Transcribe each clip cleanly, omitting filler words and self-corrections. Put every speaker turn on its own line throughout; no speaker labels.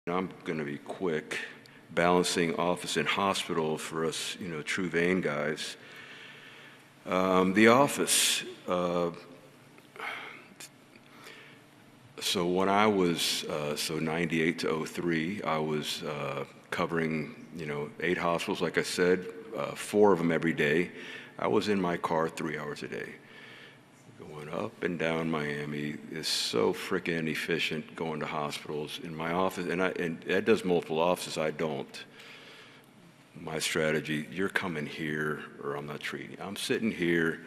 I'm going to be quick. Balancing office and hospital for us, true vein guys. The office. So when I was, 98 to 03, I was covering, 8 hospitals, like I said, 4 of them every day. I was in my car 3 hours a day. Going up and down Miami is so freaking efficient going to hospitals. In my office, and Ed does multiple offices, I don't. My strategy, you're coming here or I'm not treating you. I'm sitting here,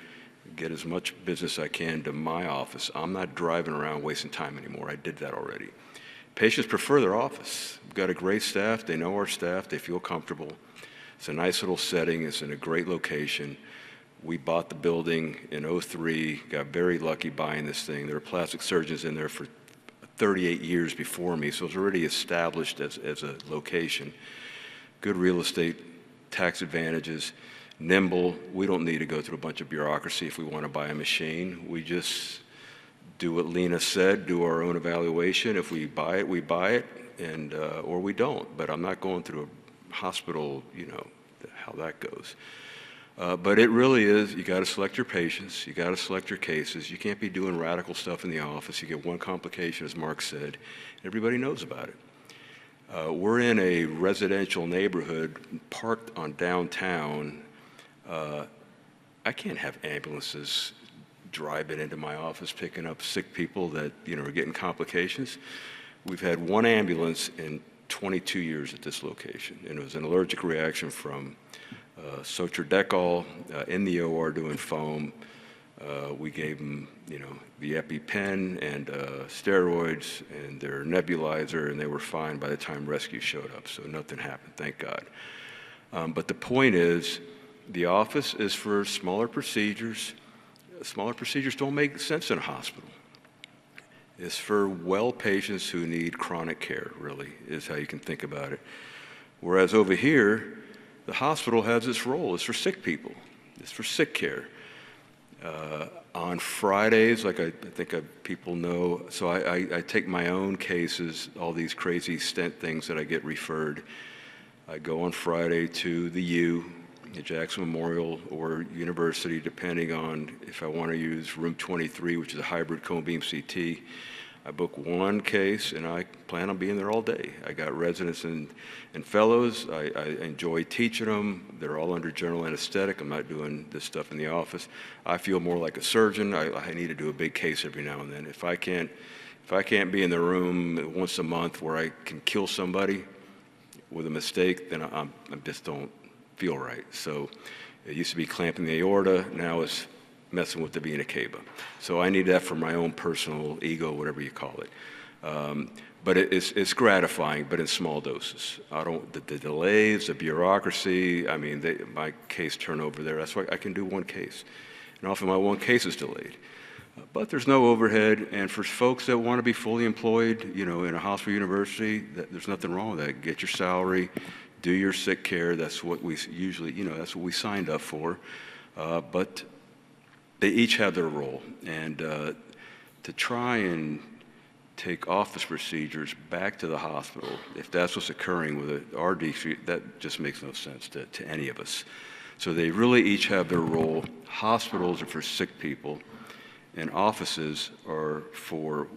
get as much business I can to my office. I'm not driving around wasting time anymore. I did that already. Patients prefer their office. We've got a great staff. They know our staff. They feel comfortable. It's a nice little setting. It's in a great location. We bought the building in 03, got very lucky buying this thing. There were plastic surgeons in there for 38 years before me, so it was already established as a location. Good real estate, tax advantages, nimble. We don't need to go through a bunch of bureaucracy if we want to buy a machine. We just do what Lena said, do our own evaluation. If we buy it, we buy it, and or we don't. But I'm not going through a hospital, how that goes. But it really is, you got to select your patients, you got to select your cases. You can't be doing radical stuff in the office. You get one complication, as Mark said. Everybody knows about it. We're in a residential neighborhood parked on downtown. I can't have ambulances driving into my office picking up sick people that are getting complications. We've had one ambulance in 22 years at this location, and it was an allergic reaction from Sotradecol in the OR doing foam. We gave them, the EpiPen and steroids and their nebulizer, and they were fine by the time rescue showed up. So nothing happened, thank God. But the point is, the office is for smaller procedures. Smaller procedures don't make sense in a hospital. It's for well patients who need chronic care, really, is how you can think about it. Whereas over here, the hospital has its role. It's for sick people. It's for sick care. On Fridays, like I think people know, so I take my own cases, all these crazy stent things that I get referred. I go on Friday to the U, at Jackson Memorial or University, depending on if I want to use room 23, which is a hybrid cone beam CT. I book one case, and I plan on being there all day. I got residents and fellows. I enjoy teaching them. They're all under general anesthetic. I'm not doing this stuff in the office. I feel more like a surgeon. I need to do a big case every now and then. If I can't be in the room once a month where I can kill somebody with a mistake, then I just don't feel right. So it used to be clamping the aorta. Now it's messing with the vena cava. So I need that for my own personal ego, whatever you call it. But it's gratifying, but in small doses. The delays, the bureaucracy, my case turnover there, that's why I can do one case. And often my one case is delayed. But there's no overhead, and for folks that want to be fully employed, in a hospital university, there's nothing wrong with that. Get your salary, do your sick care, that's what we usually, that's what we signed up for. But they each have their role, and to try and take office procedures back to the hospital, if that's what's occurring with an RD, that just makes no sense to any of us. So they really each have their role. Hospitals are for sick people, and offices are for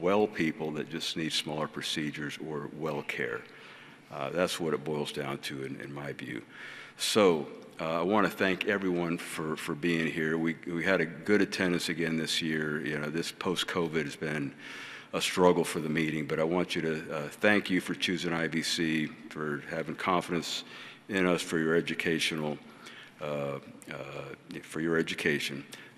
well people that just need smaller procedures or well care. That's what it boils down to in my view. So I want to thank everyone for being here. We had a good attendance again this year. This post-COVID has been a struggle for the meeting, but I want you to thank you for choosing IVC, for having confidence in us for your education.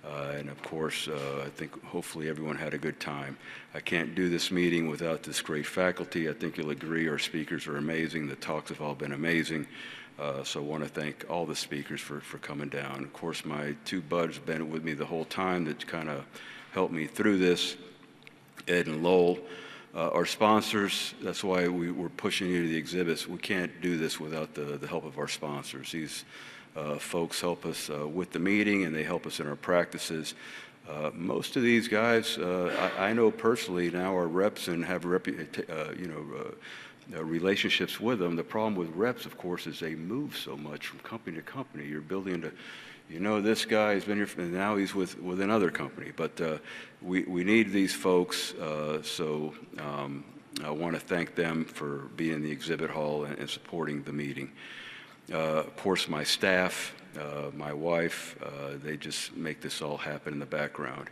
And of course, I think hopefully everyone had a good time. I can't do this meeting without this great faculty. I think you'll agree our speakers are amazing. The talks have all been amazing. So I want to thank all the speakers for coming down. Of course, my two buds have been with me the whole time that kind of helped me through this, Ed and Lowell. Our sponsors, that's why we're pushing you to the exhibits. We can't do this without the help of our sponsors. These folks help us with the meeting, and they help us in our practices. Most of these guys, I know personally now are reps and have relationships with them. The problem with reps, of course, is they move so much from company to company. You're building to, you know, this guy has been here, and now he's with another company. But we need these folks, so I want to thank them for being in the exhibit hall and supporting the meeting. Of course, my staff, my wife, they just make this all happen in the background.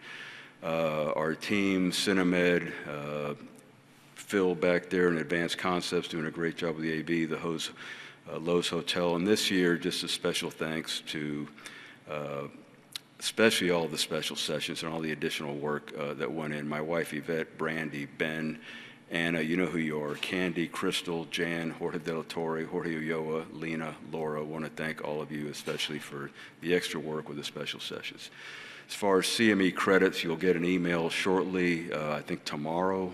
Our team, Cinemed, Phil back there in Advanced Concepts doing a great job with the AB, the Lowe's Hotel. And this year, just a special thanks to especially all the special sessions and all the additional work that went in. My wife, Yvette, Brandy, Ben, Anna, you know who you are, Candy, Crystal, Jan, Jorge de la Torre, Jorge Ulloa, Lena, Laura. I want to thank all of you, especially for the extra work with the special sessions. As far as CME credits, you'll get an email shortly, I think tomorrow,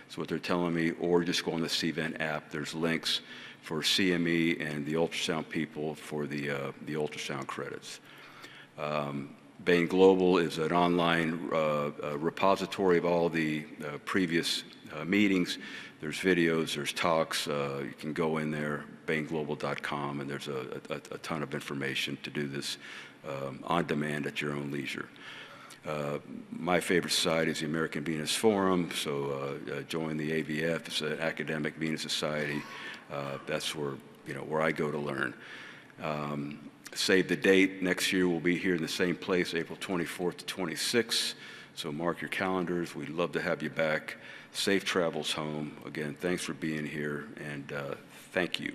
is what they're telling me, or just go on the CVent app. There's links for CME and the ultrasound people for the ultrasound credits. Bain Global is an online repository of all the previous meetings. There's videos, there's talks. You can go in there, bainglobal.com, and there's a ton of information to do this on demand at your own leisure. My favorite society is the American Venous Forum, so join the AVF. It's an academic Venous society. That's where, you know, where I go to learn. Save the date. Next year we'll be here in the same place, April 24th to 26th. So mark your calendars. We'd love to have you back. Safe travels home. Again, thanks for being here, and thank you.